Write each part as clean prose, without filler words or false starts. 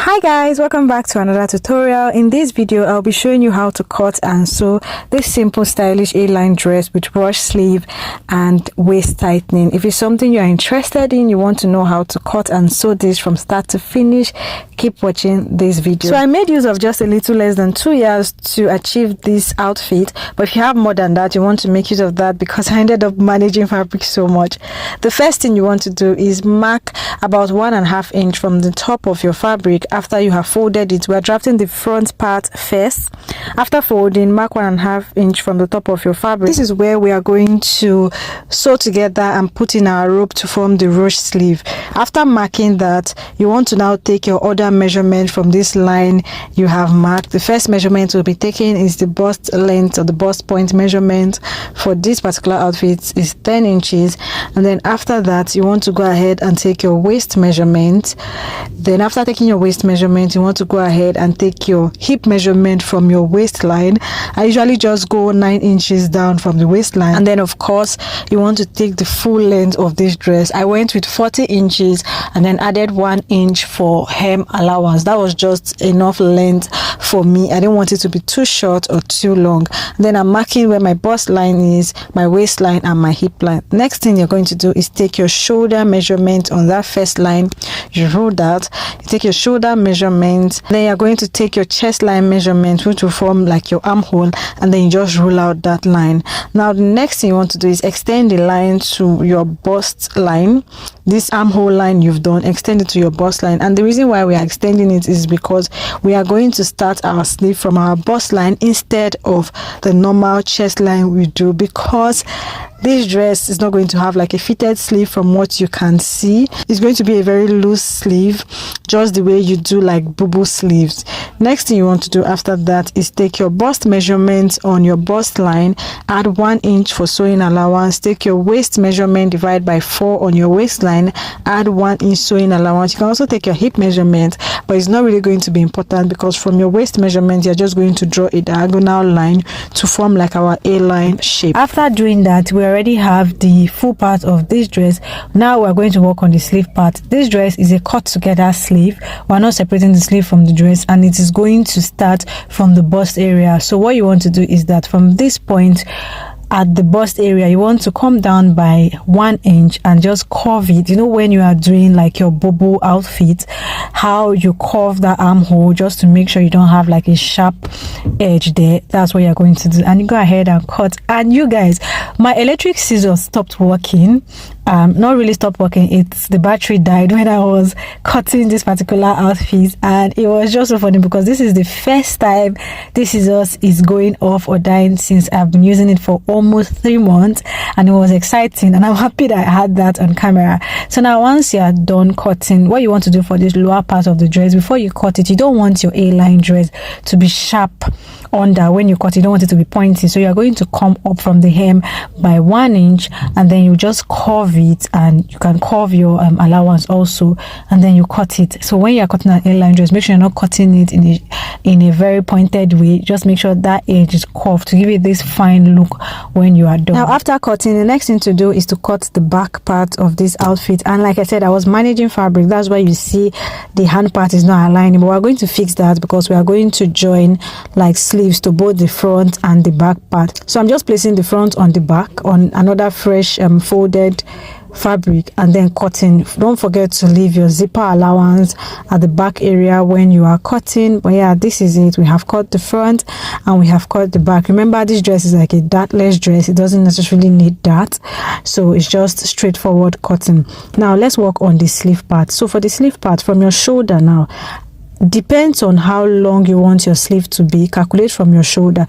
Hi guys, welcome back to another tutorial. In this video I'll be showing you how to cut and sew this simple stylish A-line dress with rush sleeve and waist tightening. If it's something you're interested in, you want to know how to cut and sew this from start to finish, keep watching this video. So I made use of just a little less than 2 years to achieve this outfit, but if you have more than that, you want to make use of that because I ended up managing fabric so much. The first thing you want to do is mark about 1.5 inch from the top of your fabric. After you have folded it, we are drafting the front part first. After folding, mark 1.5 inch from the top of your fabric. This is where we are going to sew together and put in our rope to form the ruche sleeve. After marking that, you want to now take your other measurement from this line you have marked. The first measurement we'll be taking is the bust length or the bust point measurement. For this particular outfit is 10 inches, and then after that you want to go ahead and take your waist measurement. Then after taking your waist measurement, you want to go ahead and take your hip measurement from your waistline. I usually just go 9 inches down from the waistline, and then of course you want to take the full length of this dress. I went with 40 inches and then added 1 inch for hem allowance. That was just enough length for me. I didn't want it to be too short or too long. And then I'm marking where my bust line is, my waistline and my hip line. Next thing you're going to do is take your shoulder measurement on that first line. You rule that. You take your shoulder measurement, then you're going to take your chest line measurement, which will form like your armhole, and then you just rule out that line. Now the next thing you want to do is extend the line to your bust line. This armhole line you've done, extend it to your bust line. And the reason why we are extending it is because we are going to start our sleeve from our bust line instead of the normal chest line we do, because this dress is not going to have like a fitted sleeve. From what you can see, it's going to be a very loose sleeve, just the way you do like boo-boo sleeves. Next thing you want to do after that is take your bust measurement on your bust line, add 1 inch for sewing allowance. Take your waist measurement, divide by 4 on your waistline, add 1 inch sewing allowance. You can also take your hip measurement, but it's not really going to be important because from your waist measurement you're just going to draw a diagonal line to form like our A-line shape. After doing that, we already have the full part of this dress. Now we're going to work on the sleeve part. This dress is a cut together sleeve. We're not separating the sleeve from the dress, and it is going to start from the bust area. So what you want to do is that from this point at the bust area, you want to come down by 1 inch and just curve it. You know, when you are doing like your bobo outfit, how you curve that armhole just to make sure you don't have like a sharp edge there. That's what you're going to do, and you go ahead and cut. And you guys, my electric scissors stopped working. Not really stopped working, it's the battery died when I was cutting this particular outfit, and it was just so funny because this is the first time this scissors is going off or dying since I've been using it for almost 3 months, and it was exciting, and I'm happy that I had that on camera. So now once you are done cutting, what you want to do for this lower part of the dress, before you cut it, you don't want your A-line dress to be sharp under. When you cut, you don't want it to be pointy, so you're going to come up from the hem by 1 inch, and then you just curve it, and you can curve your allowance also, and then you cut it. So when you're cutting an A-line dress, make sure you're not cutting it in a very pointed way. Just make sure that edge is curved to give it this fine look when you are done. Now after cutting, the next thing to do is to cut the back part of this outfit. And like I said, I was managing fabric, that's why you see the hand part is not aligning, but we're going to fix that because we are going to join like sleeves to both the front and the back part. So I'm just placing the front on the back on another fresh folded fabric and then cutting. Don't forget to leave your zipper allowance at the back area when you are cutting. But yeah, this is it. We have cut the front and we have cut the back. Remember, this dress is like a dartless dress. It doesn't necessarily need dart, so it's just straightforward cutting. Now let's work on the sleeve part. So for the sleeve part, from your shoulder, now depends on how long you want your sleeve to be. Calculate from your shoulder.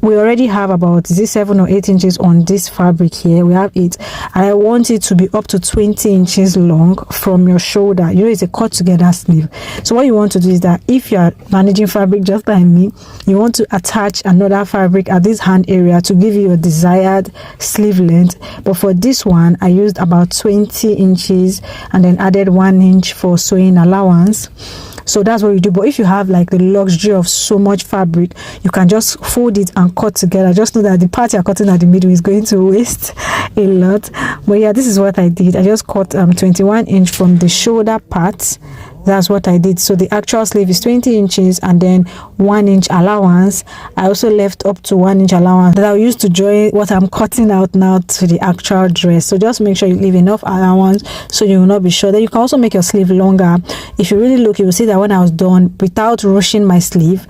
We already have about 7 or 8 inches on this fabric here. We have it, and I want it to be up to 20 inches long from your shoulder. You know, it's a cut together sleeve. So what you want to do is that if you are managing fabric just like me, you want to attach another fabric at this hand area to give you your desired sleeve length. But for this one, I used about 20 inches and then added 1 inch for sewing allowance. So that's what you do. But if you have like the luxury of so much fabric, you can just fold it and cut together. Just know that the part you're cutting at the middle is going to waste a lot. But yeah, this is what I did. I just cut 21 inch from the shoulder part That's what I did. So the actual sleeve is 20 inches and then 1 inch allowance. I also left up to 1 inch allowance that I'll use to join what I'm cutting out now to the actual dress. So just make sure you leave enough allowance so you will not be short. Then you can also make your sleeve longer. If you really look, you will see that when I was done, without ruching my sleeve,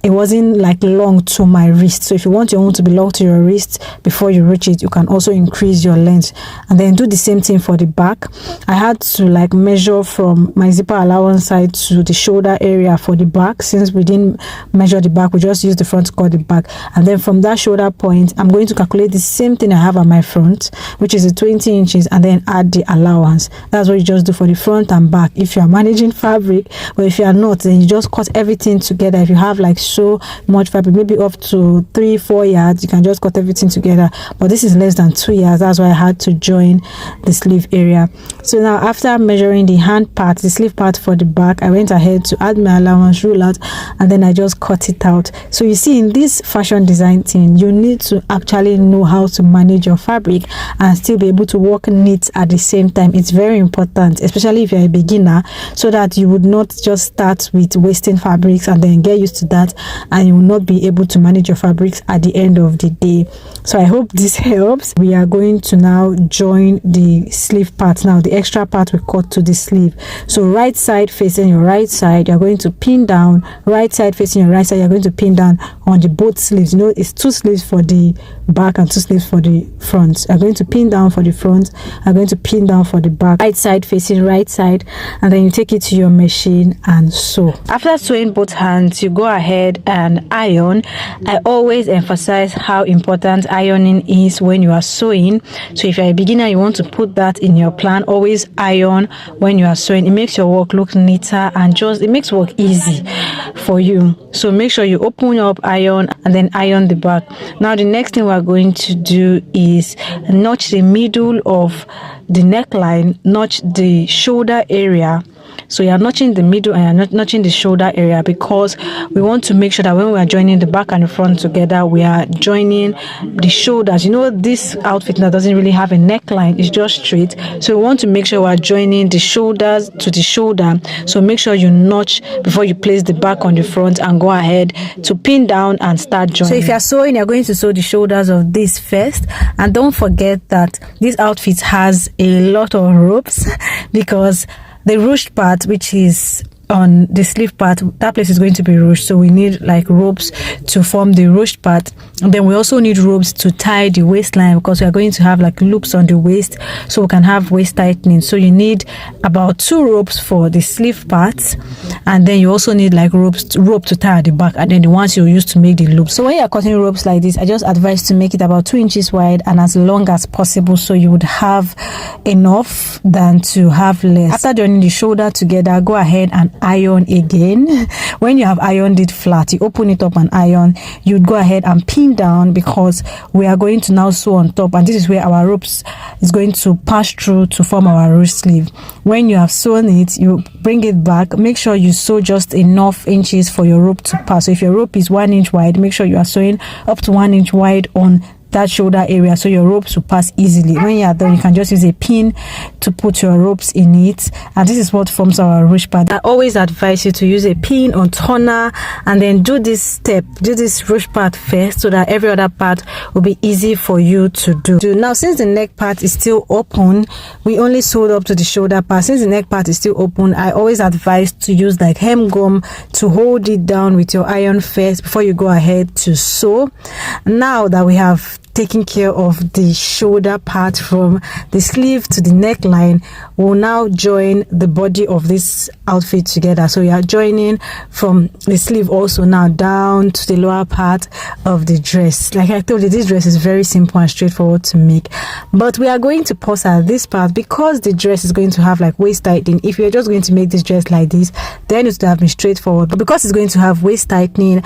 it wasn't like long to my wrist. So if you want your own to be long to your wrist before you ruch it, you can also increase your length and then do the same thing for the back. I had to like measure from my zipper allowance side to the shoulder area for the back. Since we didn't measure the back, we just used the front to cut the back, and then from that shoulder point I'm going to calculate the same thing I have at my front, which is the 20 inches, and then add the allowance. That's what you just do for the front and back if you are managing fabric. But if you are not, then you just cut everything together. If you have like so much fabric, maybe up to 3-4 yards, you can just cut everything together. But this is less than 2 yards. That's why I had to join the sleeve area. So now after measuring the hand part, the sleeve part for the back, I went ahead to add my allowance, rule out, and then I just cut it out. So you see, in this fashion design thing, you need to actually know how to manage your fabric and still be able to work neat at the same time. It's very important, especially if you're a beginner, so that you would not just start with wasting fabrics and then get used to that and you will not be able to manage your fabrics at the end of the day. So I hope this helps. We are going to now join the sleeve part. Now the extra part we cut to the sleeve. So right side facing your right side, you're going to pin down. Right side facing your right side, you're going to pin down on the both sleeves. You know, it's 2 sleeves for the back and 2 sleeves for the front. I'm going to pin down for the front, I'm going to pin down for the back. Right side facing right side, and then you take it to your machine and sew. After sewing both hands, you go ahead and iron. I always emphasize how important ironing is when you are sewing. So if you're a beginner, you want to put that in your plan. Always iron when you are sewing. It makes your work look neater and just it makes work easy for you. So make sure you open up, iron, and then iron the back. Now the next thing we're going to do is notch the middle of the neckline, notch the shoulder area. So you are notching the middle and you're notching the shoulder area because we want to make sure that when we are joining the back and the front together, we are joining the shoulders. You know, this outfit now doesn't really have a neckline, it's just straight. So we want to make sure we are joining the shoulders to the shoulder. So make sure you notch before you place the back on the front and go ahead to pin down and start joining. So if you are sewing, you're going to sew the shoulders of this first, and don't forget that this outfit has a lot of ropes because the ruched part, which is on the sleeve part, that place is going to be ruched, so we need like ropes to form the ruched part. And then we also need ropes to tie the waistline because we are going to have like loops on the waist, so we can have waist tightening. So you need about 2 ropes for the sleeve part, and then you also need like rope to tie at the back, and then the ones you use to make the loops. So when you are cutting ropes like this, I just advise to make it about 2 inches wide and as long as possible, so you would have enough than to have less. After joining the shoulder together, go ahead and iron again. When you have ironed it flat, you open it up and iron. You'd go ahead and pin down because we are going to now sew on top, and this is where our ropes is going to pass through to form our ruched sleeve. When you have sewn it, you bring it back. Make sure you sew just enough inches for your rope to pass. So if your rope is 1 inch wide, make sure you are sewing up to 1 inch wide on that shoulder area so your ropes will pass easily. When you are done, you can just use a pin to put your ropes in it, and this is what forms our ruched part. I always advise you to use a pin or turner and then do this step, do this ruched part first, so that every other part will be easy for you to do. Now, since the neck part is still open, we only sewed up to the shoulder part. Since the neck part is still open, I always advise to use like hem gum to hold it down with your iron first before you go ahead to sew. Now that we have taking care of the shoulder part from the sleeve to the neckline, we'll now join the body of this outfit together. So we are joining from the sleeve also now down to the lower part of the dress. Like I told you, this dress is very simple and straightforward to make, but we are going to pause at this part because the dress is going to have like waist tightening. If you're just going to make this dress like this, then it would have been straightforward, but because it's going to have waist tightening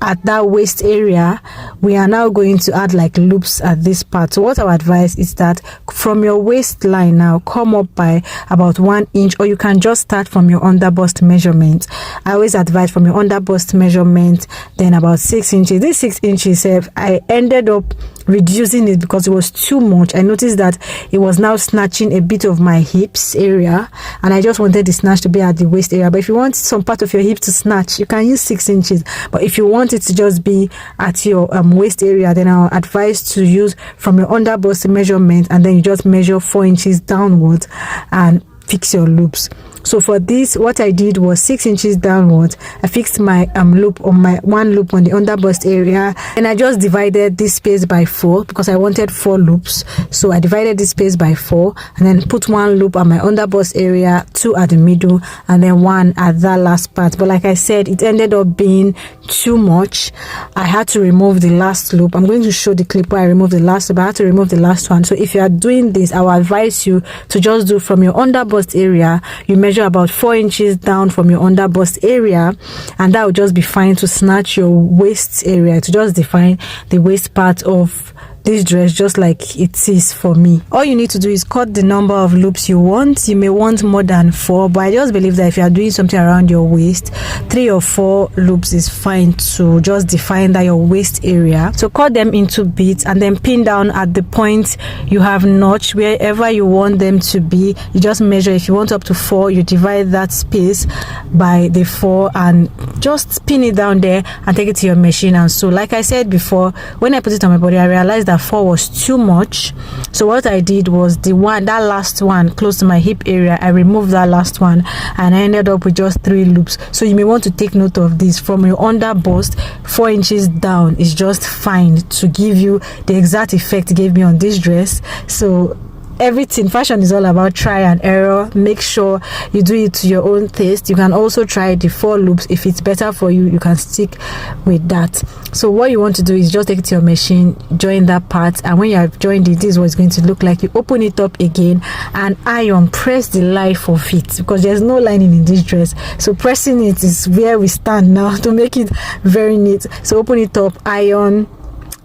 at that waist area, we are now going to add like loops at this part. So what I would advise is that from your waistline now, come up by about 1 inch, or you can just start from your underbust measurement. I always advise from your underbust measurement, then about 6 inches. This 6 inches, I ended up reducing it because it was too much. I noticed that it was now snatching a bit of my hips area, and I just wanted the snatch to be at the waist area. But if you want some part of your hip to snatch, you can use 6 inches. But if you want it to just be at your waist area, then I'll advise to use from your under bust measurement, and then you just measure 4 inches downwards and fix your loops. So for this, what I did was 6 inches downwards. I fixed my loop on my one loop on the under bust area, and I just divided this space by 4 because I wanted 4 loops. So I divided this space by 4 and then put 1 loop on my under bust area, 2 at the middle, and then 1 at that last part. But like I said, it ended up being too much. I had to remove the last loop. I'm going to show the clip where I removed the last loop. I had to remove the last one. So if you are doing this, I will advise you to just do from your under bust area, you measure about 4 inches down from your under bust area, and that will just be fine to snatch your waist area, to just define the waist part of this dress, just like it is for me. All you need to do is cut the number of loops you want. You may want more than 4, but I just believe that if you are doing something around your waist, 3 or 4 loops is fine to just define that your waist area. So cut them into bits and then pin down at the point you have notch, wherever you want them to be. You just measure. If you want up to 4, you divide that space by the 4 and just pin it down there and take it to your machine. And so, like I said before, when I put it on my body, I realized that 4 was too much. So what I did was that last one close to my hip area, I removed that last one and I ended up with just 3 loops. So you may want to take note of this. From your under bust, 4 inches down is just fine to give you the exact effect it gave me on this dress. So everything, fashion is all about try and error. Make sure you do it to your own taste. You can also try the 4 loops. If it's better for you, you can stick with that. So what you want to do is just take it to your machine, join that part, and when you have joined it, this is what it's going to look like. You open it up again and iron, press the life of it, because there's no lining in this dress. So pressing it is where we stand now to make it very neat. So open it up, iron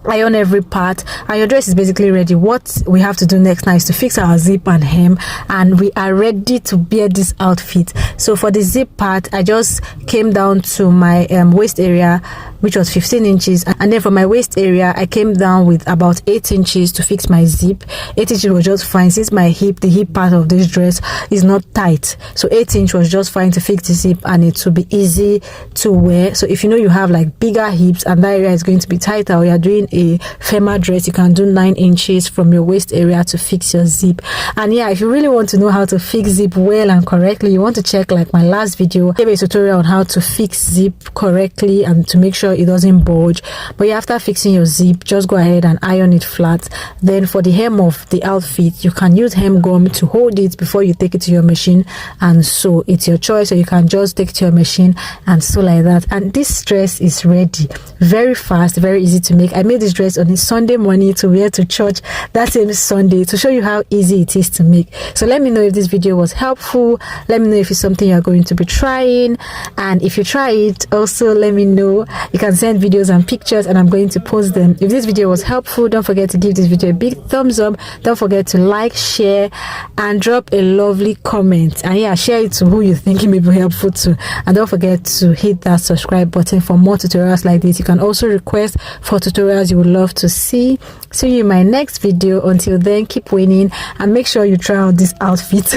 every part, and your dress is basically ready. What we have to do next now is to fix our zip and hem, and we are ready to wear this outfit. So for the zip part, I just came down to my waist area, which was 15 inches, and then for my waist area, I came down with about 8 inches to fix my zip. 8 inches was just fine since my the hip part of this dress is not tight. So 8 inch was just fine to fix the zip, and it will be easy to wear. So if you know you have like bigger hips and that area is going to be tighter, or you're doing a firmer dress, you can do 9 inches from your waist area to fix your zip. And yeah, if you really want to know how to fix zip well and correctly, you want to check like my last video. I gave a tutorial on how to fix zip correctly and to make sure it doesn't bulge. But yeah, after fixing your zip, just go ahead and iron it flat. Then for the hem of the outfit, you can use hem gum to hold it before you take it to your machine and sew. It's your choice, or you can just take it to your machine and sew like that. And this dress is ready. Very fast, very easy to make. I made this dress on a Sunday morning to wear to church that same Sunday, to show you how easy it is to make. So let me know if this video was helpful. Let me know if it's something you're going to be trying, and if you try it, also let me know. You can send videos and pictures and I'm going to post them. If this video was helpful, don't forget to give this video a big thumbs up. Don't forget to like, share, and drop a lovely comment. And yeah, share it to who you think it may be helpful to. And don't forget to hit that subscribe button for more tutorials like this. You can also request for tutorials you would love to see. See you in my next video. Until then, keep winning and make sure you try out this outfit.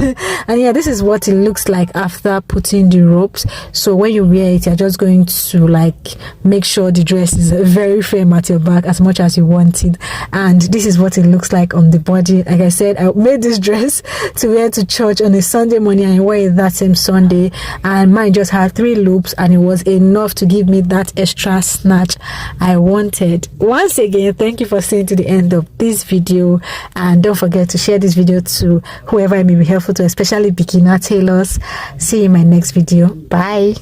And yeah, this is what it looks like after putting the ropes. So when you wear it, you're just going to like make sure the dress is very firm at your back as much as you want it. And this is what it looks like on the body. Like I said, I made this dress to wear to church on a Sunday morning, and I wear it that same Sunday, and mine just had 3 loops, and it was enough to give me that extra snatch I wanted. Once again, thank you for staying to the end of this video, and don't forget to share this video to whoever it may be helpful to, especially beginner tailors. See you in my next video. Bye.